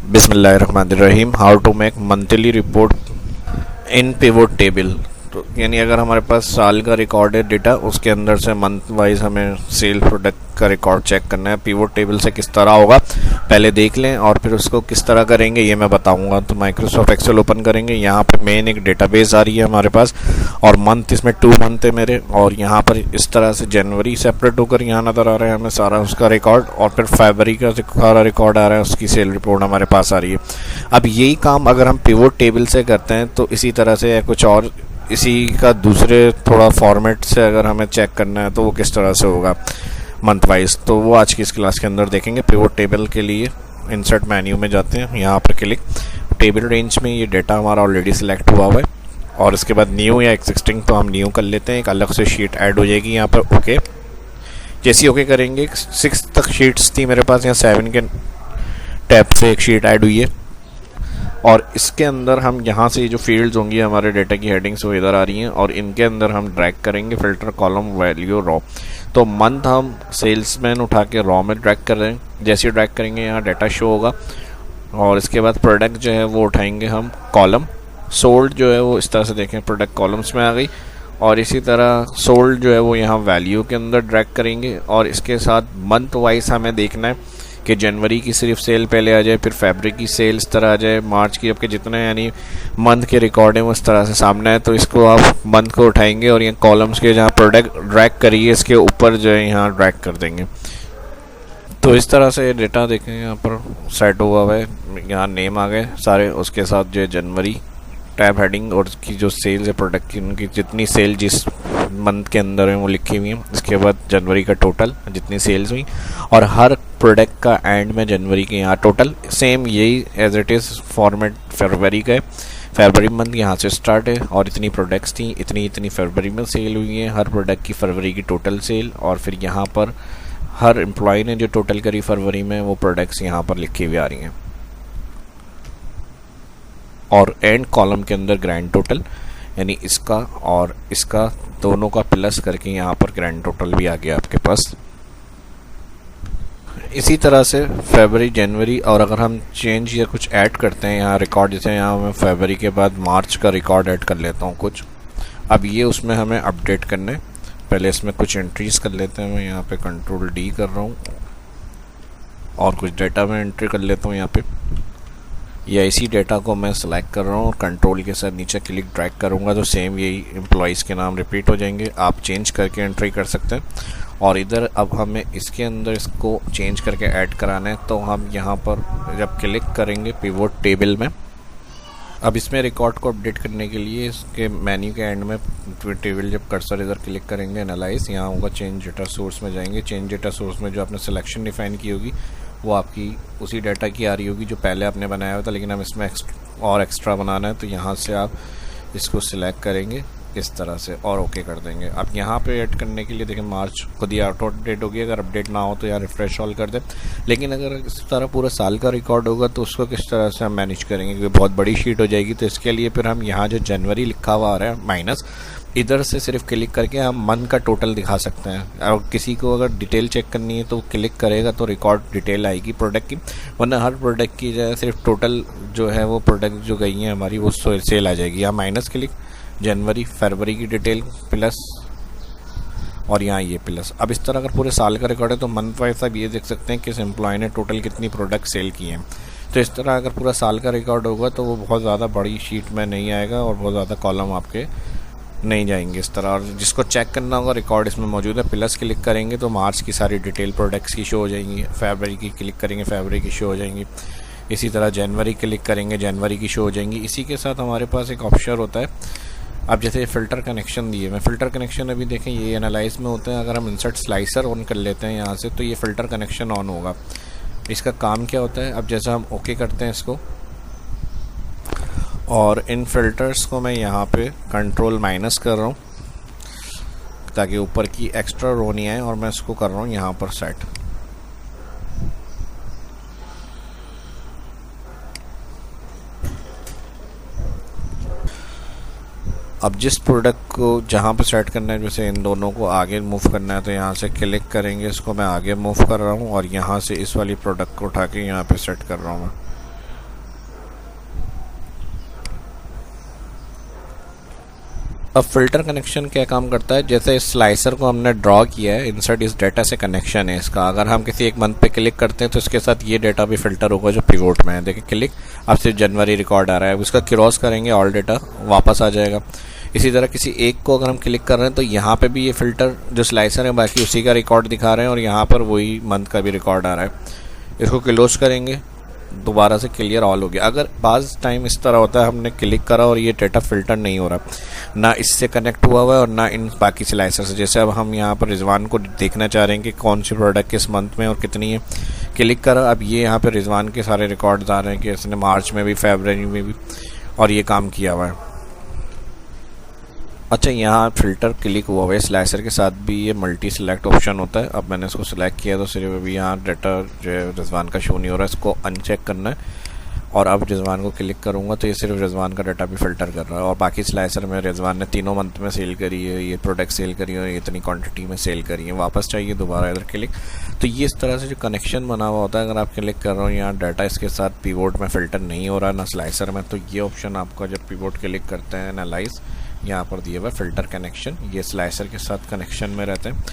बिस्मिल्लाहिर्रहमानिर्रहीम। How to make monthly report in pivot table. तो यानी अगर हमारे पास साल का रिकॉर्ड है डेटा, उसके अंदर से मंथ वाइज हमें सेल प्रोडक्ट का रिकॉर्ड चेक करना है। पिवोट टेबल से किस तरह होगा पहले देख लें और फिर उसको किस तरह करेंगे ये मैं बताऊंगा। तो माइक्रोसॉफ्ट एक्सेल ओपन करेंगे, यहाँ पे मेन एक डेटाबेस आ रही है हमारे पास और मंथ इसमें 2 मंथ है मेरे, और यहाँ पर इस तरह से जनवरी सेपरेट होकर यहाँ नज़र आ रहा है हमें सारा उसका रिकॉर्ड, और फिर फरवरी का सारा रिकॉर्ड आ रहा है, उसकी सेल रिपोर्ट हमारे पास आ रही है। अब यही काम अगर हम पिवोट टेबल से करते हैं तो इसी तरह से या कुछ और इसी का दूसरे थोड़ा फॉर्मेट से अगर हमें चेक करना है तो वो किस तरह से होगा मंथ वाइज, तो वो आज की इस क्लास के अंदर देखेंगे। पिवोट टेबल के लिए इंसर्ट मेन्यू में जाते हैं, यहाँ पर क्लिक, टेबल रेंज में ये डेटा हमारा ऑलरेडी सिलेक्ट हुआ हुआ है, और इसके बाद न्यू या एक्सिस्टिंग तो हम न्यू कर लेते हैं, एक अलग से शीट ऐड हो जाएगी यहाँ पर। ओके, जैसे ओके करेंगे 6 तक शीट्स थी मेरे पास, यहाँ 7 के टैब से एक शीट ऐड हुई है, और इसके अंदर हम यहाँ से जो फील्ड्स होंगी हमारे डेटा की हेडिंग्स वो इधर आ रही हैं, और इनके अंदर हम ड्रैग करेंगे फिल्टर कॉलम वैल्यू रॉ। तो मंथ हम सेल्समैन उठा के रॉ में ड्रैग कर रहे हैं, जैसे ड्रैग करेंगे यहाँ डाटा शो होगा, और इसके बाद प्रोडक्ट जो है वो उठाएंगे हम कॉलम, सोल्ड जो है वो इस तरह से देखें प्रोडक्ट कॉलम्स में आ गई, और इसी तरह सोल्ड जो है वो यहाँ वैल्यू के अंदर ड्रैग करेंगे, और इसके साथ मंथ वाइज हमें देखना है कि जनवरी की सिर्फ सेल पहले आ जाए, फिर फरवरी की सेल इस तरह आ जाए, मार्च की आपके जितने यानी मंथ के रिकॉर्ड हैं वो इस तरह से सामने है। तो इसको आप मंथ को उठाएंगे और ये कॉलम्स के जहाँ प्रोडक्ट ड्रैग करिए इसके ऊपर जो है यहाँ ड्रैग कर देंगे। तो इस तरह से डेटा देखें यहाँ पर सेट हुआ है, यहाँ नेम आ गए सारे, उसके साथ जो है जनवरी टैब हेडिंग और उसकी जो सेल्स है प्रोडक्ट की, उनकी जितनी सेल जिस मंथ के अंदर है वो लिखी हुई है, इसके बाद जनवरी का टोटल जितनी सेल्स हुई, और हर प्रोडक्ट का एंड में जनवरी के यहाँ टोटल सेम यही एज इट इज़ फॉर्मेट फरवरी का है। फरवरी मंथ यहाँ से स्टार्ट है और इतनी प्रोडक्ट्स थी, इतनी फरवरी में सेल हुई है, हर प्रोडक्ट की फरवरी की टोटल सेल, और फिर यहाँ पर हर एम्प्लॉय ने जो टोटल करी फरवरी में वो प्रोडक्ट्स यहाँ पर लिखी हुई आ रही हैं, और एंड कॉलम के अंदर ग्रैंड टोटल यानी इसका और इसका दोनों का प्लस करके यहाँ पर ग्रैंड टोटल भी आ गया आपके पास। इसी तरह से फरवरी जनवरी, और अगर हम चेंज या कुछ ऐड करते हैं यहाँ रिकॉर्ड, जैसे यहाँ मैं फरवरी के बाद मार्च का रिकॉर्ड ऐड कर लेता हूँ कुछ, अब ये उसमें हमें अपडेट करने, पहले इसमें कुछ एंट्रीज़ कर लेते हैं। मैं यहाँ पे कंट्रोल डी कर रहा हूँ और कुछ डेटा में एंट्री कर लेता हूँ यहाँ पे, या इसी डेटा को मैं सिलेक्ट कर रहा हूँ और कंट्रोल के साथ नीचे क्लिक ड्रैग करूँगा तो सेम यही एम्प्लॉइज़ के नाम रिपीट हो जाएंगे। आप चेंज करके एंट्री कर सकते हैं, और इधर अब हमें इसके अंदर इसको चेंज करके ऐड कराना है, तो हम यहाँ पर जब क्लिक करेंगे पिवोट टेबल में, अब इसमें रिकॉर्ड को अपडेट करने के लिए इसके मेन्यू के एंड में टेबल जब कर्सर इधर क्लिक करेंगे एनालाइज, यहाँ होगा चेंज डेटा सोर्स में जाएंगे, चेंज डेटा सोर्स में जो आपने सिलेक्शन डिफाइन की होगी वो आपकी उसी डाटा की आ रही होगी जो पहले आपने बनाया हुआ था, लेकिन हम इसमें और एक्स्ट्रा बनाना है, तो यहाँ से आप इसको सिलेक्ट करेंगे इस तरह से और ओके कर देंगे। अब यहाँ पे ऐड करने के लिए देखें मार्च खुद ही ऑटो अपडेट होगी, अगर अपडेट ना हो तो यहाँ रिफ्रेश ऑल कर दें, लेकिन अगर इस तरह पूरा साल का रिकॉर्ड होगा तो उसको किस तरह से हम मैनेज करेंगे, क्योंकि बहुत बड़ी शीट हो जाएगी। तो इसके लिए फिर हम यहाँ जो जनवरी लिखा हुआ आ रहा है माइनस, इधर से सिर्फ क्लिक करके हम मंथ का टोटल दिखा सकते हैं, और किसी को अगर डिटेल चेक करनी है तो क्लिक करेगा तो रिकॉर्ड डिटेल आएगी प्रोडक्ट की, वरना हर प्रोडक्ट की जो है सिर्फ टोटल जो है वो प्रोडक्ट जो गई हैं हमारी वो सेल आ जाएगी। यहाँ माइनस क्लिक, जनवरी फरवरी की डिटेल प्लस, और यहाँ ये प्लस। अब इस तरह अगर पूरे साल का रिकॉर्ड है तो मंथ वाइज आप ये देख सकते हैं कि इस एम्प्लॉय ने टोटल कितनी प्रोडक्ट सेल की हैं। तो इस तरह अगर पूरा साल का रिकॉर्ड होगा तो वो बहुत ज़्यादा बड़ी शीट में नहीं आएगा और बहुत ज़्यादा कॉलम आपके नहीं जाएंगे इस तरह। और जिसको चेक करना होगा रिकॉर्ड इसमें मौजूद है, प्लस क्लिक करेंगे तो मार्च की सारी डिटेल प्रोडक्ट्स की शो हो जाएंगी, फरवरी की क्लिक करेंगे फरवरी की शो हो जाएंगी, इसी तरह जनवरी क्लिक करेंगे जनवरी की शो हो जाएंगी। इसी के साथ हमारे पास एक ऑप्शन होता है, अब जैसे फ़िल्टर कनेक्शन दिए, मैं फ़िल्टर कनेक्शन अभी देखें ये एनालाइज में होते हैं, अगर हम इंसर्ट स्लाइसर ऑन कर लेते हैं यहाँ से तो ये फ़िल्टर कनेक्शन ऑन होगा। इसका काम क्या होता है, अब जैसा हम ओके करते हैं इसको, और इन फ़िल्टर्स को मैं यहाँ पे कंट्रोल माइनस कर रहा हूँ ताकि ऊपर की एक्स्ट्रा रो नहीं आए, और मैं इसको कर रहा हूँ यहाँ पर सेट। अब जिस प्रोडक्ट को जहाँ पे सेट करना है, जैसे इन दोनों को आगे मूव करना है तो यहाँ से क्लिक करेंगे, इसको मैं आगे मूव कर रहा हूँ और यहाँ से इस वाली प्रोडक्ट को उठा के यहाँ पे सेट कर रहा हूँ मैं। अब फिल्टर कनेक्शन क्या काम करता है, जैसे इस स्लाइसर को हमने ड्रॉ किया है, इंसर्ट इस डेटा से कनेक्शन है इसका। अगर हम किसी एक मंथ पे क्लिक करते हैं तो इसके साथ ये डेटा भी फिल्टर होगा जो पिवोट में है। देखिए क्लिक, अब सिर्फ जनवरी रिकॉर्ड आ रहा है, अब इसका क्रॉस करेंगे ऑल डेटा वापस आ जाएगा। इसी तरह किसी एक को अगर हम क्लिक कर रहे हैं तो यहाँ पे भी ये फिल्टर जो स्लाइसर है बाकी उसी का रिकॉर्ड दिखा रहे हैं और यहाँ पर वही मंथ का भी रिकॉर्ड आ रहा है। इसको क्लोज करेंगे, दोबारा से क्लियर ऑल हो गया। अगर बाज़ टाइम इस तरह होता है हमने क्लिक करा और ये डेटा फिल्टर नहीं हो रहा, ना इससे कनेक्ट हुआ हुआ है और ना इन बाकी स्लाइसर से। जैसे अब हम यहाँ पर रिजवान को देखना चाह रहे हैं कि कौन सी प्रोडक्ट किस मंथ में और कितनी है, क्लिक करा, अब ये यहाँ पर रिजवान के सारे रिकॉर्ड्स आ रहे हैं कि इसने मार्च में भी, फरवरी में भी और ये काम किया हुआ है। अच्छा, यहाँ फ़िल्टर क्लिक हुआ हुआ है, स्लाइसर के साथ भी ये मल्टी सेलेक्ट ऑप्शन होता है। अब मैंने इसको सिलेक्ट किया तो सिर्फ अभी यहाँ डाटा जो है रिजवान का शो नहीं हो रहा है, इसको अनचेक करना है। और अब रिजवान को क्लिक करूँगा तो ये सिर्फ रिजवान का डाटा भी फ़िल्टर कर रहा है। और बाकी स्लाइसर में रिजवान ने तीनों मंथ में सेल करी है, ये प्रोडक्ट सेल करी है और इतनी क्वान्टिटी में सेल करी है। वापस चाहिए दोबारा इधर क्लिक, तो ये इस तरह से जो कनेक्शन बना हुआ होता है। अगर आप क्लिक कर रहे हो यहाँ डाटा इसके साथ पिवोट में फ़िल्टर नहीं हो रहा है ना स्लाइसर में, तो ये ऑप्शन आपका जब पिवोट क्लिक करते हैं एनालाइज, यहाँ पर दिया हुआ फिल्टर कनेक्शन, ये स्लाइसर के साथ कनेक्शन में रहते हैं।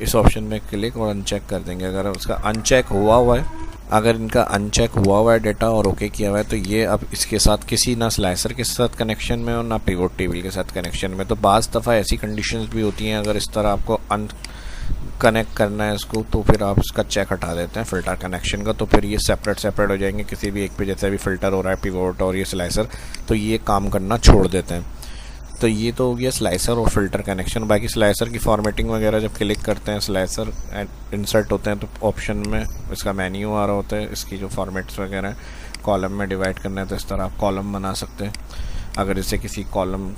इस ऑप्शन में क्लिक और अनचेक कर देंगे। अगर उसका अनचेक हुआ है, अगर इनका अनचेक हुआ है डाटा और ओके किया हुआ है, तो ये अब इसके साथ किसी ना स्लाइसर के साथ कनेक्शन में और ना पिवोट टेबल के साथ कनेक्शन में। तो बाज़ दफ़ा ऐसी कंडीशंस भी होती हैं, अगर इस तरह आपको कनेक्ट करना है इसको तो फिर आप इसका चेक हटा देते हैं फिल्टर कनेक्शन का, तो फिर ये सेपरेट हो जाएंगे किसी भी एक पे। जैसे अभी फ़िल्टर हो रहा है पिवोट और ये स्लाइसर, तो ये काम करना छोड़ देते हैं। तो ये तो हो गया स्लाइसर और फिल्टर कनेक्शन। बाकी स्लाइसर की फॉर्मेटिंग वगैरह जब क्लिक करते हैं, स्लाइसर इंसर्ट होते हैं तो ऑप्शन में इसका मेन्यू आ रहा होता है। इसकी जो फॉर्मेट्स वगैरह कॉलम में डिवाइड करना है तो इस तरह आप कॉलम बना सकते हैं। अगर इसे किसी कॉलम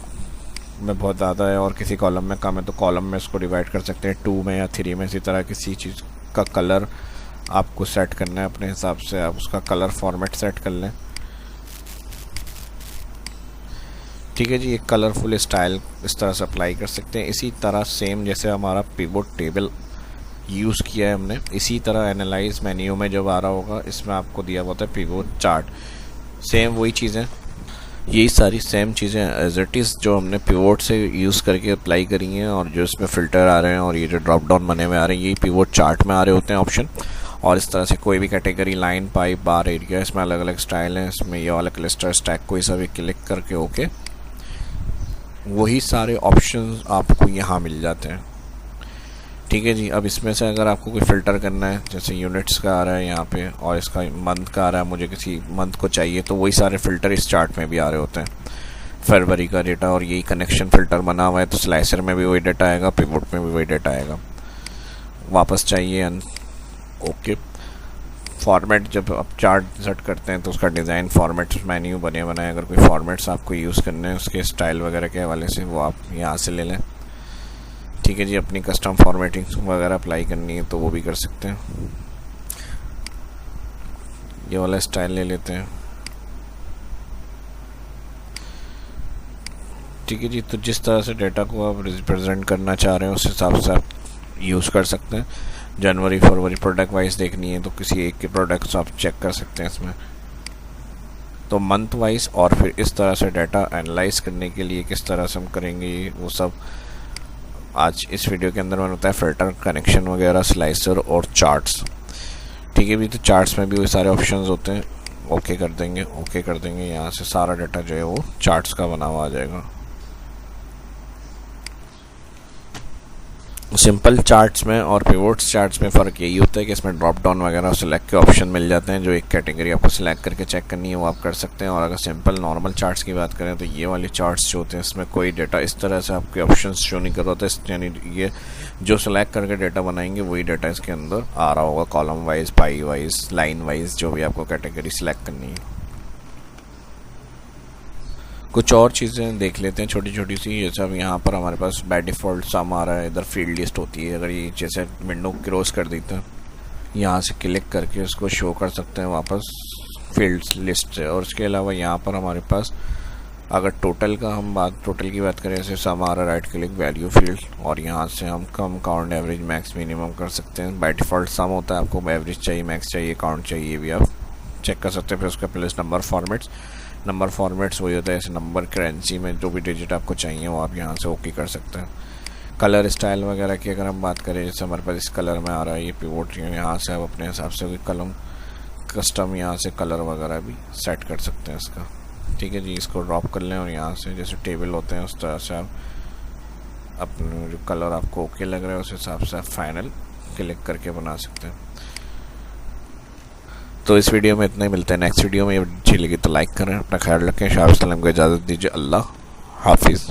में बहुत ज़्यादा है और किसी कॉलम में कम है तो कॉलम में इसको डिवाइड कर सकते हैं 2 में या 3 में। इसी तरह किसी चीज़ का कलर आपको सेट करना है अपने हिसाब से, आप उसका कलर फॉर्मेट सेट कर लें। ठीक है जी, एक कलरफुल स्टाइल इस तरह से अप्लाई कर सकते हैं। इसी तरह सेम जैसे हमारा पिवोट टेबल यूज़ किया है हमने, इसी तरह एनालाइज मेन्यू में जब आ रहा होगा इसमें आपको दिया हुआ था पिवोट चार्ट। सेम वही चीज़ें, यही सारी सेम चीज़ें एज इट इज़ जो हमने पिवोट से यूज़ करके अप्लाई करी हैं। और जो इसमें फ़िल्टर आ रहे हैं और ये जो ड्रॉप डाउन बने हुए आ रहे हैं, यही पिवोट चार्ट में आ रहे होते हैं ऑप्शन। और इस तरह से कोई भी कैटेगरी, लाइन, पाइप, बार, एरिया, इसमें अलग अलग स्टाइल हैं। इसमें ये वाला क्लस्टर, स्टैक, कोई सा भी क्लिक करके ओके, वही सारे ऑप्शंस आपको यहाँ मिल जाते हैं। ठीक है जी, अब इसमें से अगर आपको कोई फ़िल्टर करना है, जैसे यूनिट्स का आ रहा है यहाँ पे और इसका मंथ का आ रहा है, मुझे किसी मंथ को चाहिए, तो वही सारे फ़िल्टर इस चार्ट में भी आ रहे होते हैं। फरवरी का डेटा और यही कनेक्शन फ़िल्टर बना हुआ है, तो स्लाइसर में भी वही डेटा आएगा, पिवोट में भी वही डेटा आएगा। वापस चाहिए ओके। फॉर्मेट जब आप चार्ट सेट करते हैं तो उसका डिज़ाइन फॉर्मेट्स मेन्यू बने बनाए। अगर कोई फॉर्मेट्स आपको यूज़ करने हैं उसके स्टाइल वगैरह के हवाले से, वो आप यहाँ से ले लें। ठीक है जी, अपनी कस्टम फॉर्मेटिंग वगैरह अप्लाई करनी है तो वो भी कर सकते हैं। ये वाला स्टाइल ले लेते हैं। ठीक है जी, तो जिस तरह से डेटा को आप रिप्रेजेंट करना चाह रहे हैं उस हिसाब से आप यूज़ कर सकते हैं। जनवरी फरवरी प्रोडक्ट वाइज देखनी है तो किसी एक के प्रोडक्ट्स आप चेक कर सकते हैं इसमें। तो मंथ वाइज और फिर इस तरह से डाटा एनालाइज करने के लिए किस तरह से हम करेंगे वो सब आज इस वीडियो के अंदर मैंने बताया। फिल्टर, कनेक्शन वगैरह, स्लाइसर और चार्ट्स। ठीक है भी, तो चार्ट्स में भी वही सारे ऑप्शंस होते हैं। ओके कर देंगे, यहाँ से सारा डाटा जो है वो चार्ट्स का बना हुआ आ जाएगा। सिंपल चार्ट्स में और पिवोट्स चार्ट्स में फ़र्क यही होता है कि इसमें ड्रॉप डाउन वगैरह सिलेक्ट के ऑप्शन मिल जाते हैं। जो एक कैटेगरी आपको सिलेक्ट करके चेक करनी है वो आप कर सकते हैं। और अगर सिंपल नॉर्मल चार्ट्स की बात करें तो ये वाले चार्ट्स जो होते हैं इसमें कोई डेटा इस तरह से आपके ऑप्शंस शो नहीं कर रहा होता, यानी ये जो सिलेक्ट करके डेटा बनाएंगे वही डेटा इसके अंदर आ रहा होगा, कॉलम वाइज, पाई वाइज, लाइन वाइज, जो भी आपको कैटेगरी सिलेक्ट करनी है। कुछ और चीज़ें देख लेते हैं छोटी छोटी सी। जैसे अब यहाँ पर हमारे पास बाय डिफ़ॉल्ट सम आ रहा है, इधर फील्ड लिस्ट होती है। अगर ये जैसे विंडो क्रॉस कर देते हैं, यहाँ से क्लिक करके इसको शो कर सकते हैं वापस फील्ड लिस्ट से। और इसके अलावा यहाँ पर हमारे पास अगर टोटल की बात करें, जैसे सम आ रहा है, राइट क्लिक, वैल्यू फील्ड, और यहाँ से हम कम, काउंट, एवरेज, मैक्स, मिनिमम कर सकते हैं। बाय डिफ़ॉल्ट सम होता है, आपको एवरेज चाहिए, मैक्स चाहिए, काउंट चाहिए, भी आप चेक कर सकते हैं। फिर उसका plus number formats, number formats वही होता है, ऐसे नंबर करेंसी में जो भी डिजिट आपको चाहिए वो आप यहाँ से ओके कर सकते हैं। कलर स्टाइल वगैरह की अगर हम बात करें, जैसे हमारे पास इस कलर में आ रहा है ये पिवोट, यहाँ से आप अपने हिसाब से कोई कलम कस्टम यहाँ से कलर वगैरह भी सेट कर सकते हैं इसका। ठीक है जी, इसको ड्रॉप कर लें और यहाँ से जैसे टेबल होते हैं उस तरह से आप अपने जो कलर आपको ओके लग रहा है उस हिसाब से आप फाइनल क्लिक करके बना सकते हैं। तो इस वीडियो में इतना ही, मिलते हैं नेक्स्ट वीडियो में। ये अच्छी लगी तो लाइक करें, अपना ख्याल रखें, शाह सलाम को इजाज़त दीजिए। अल्लाह हाफिज़।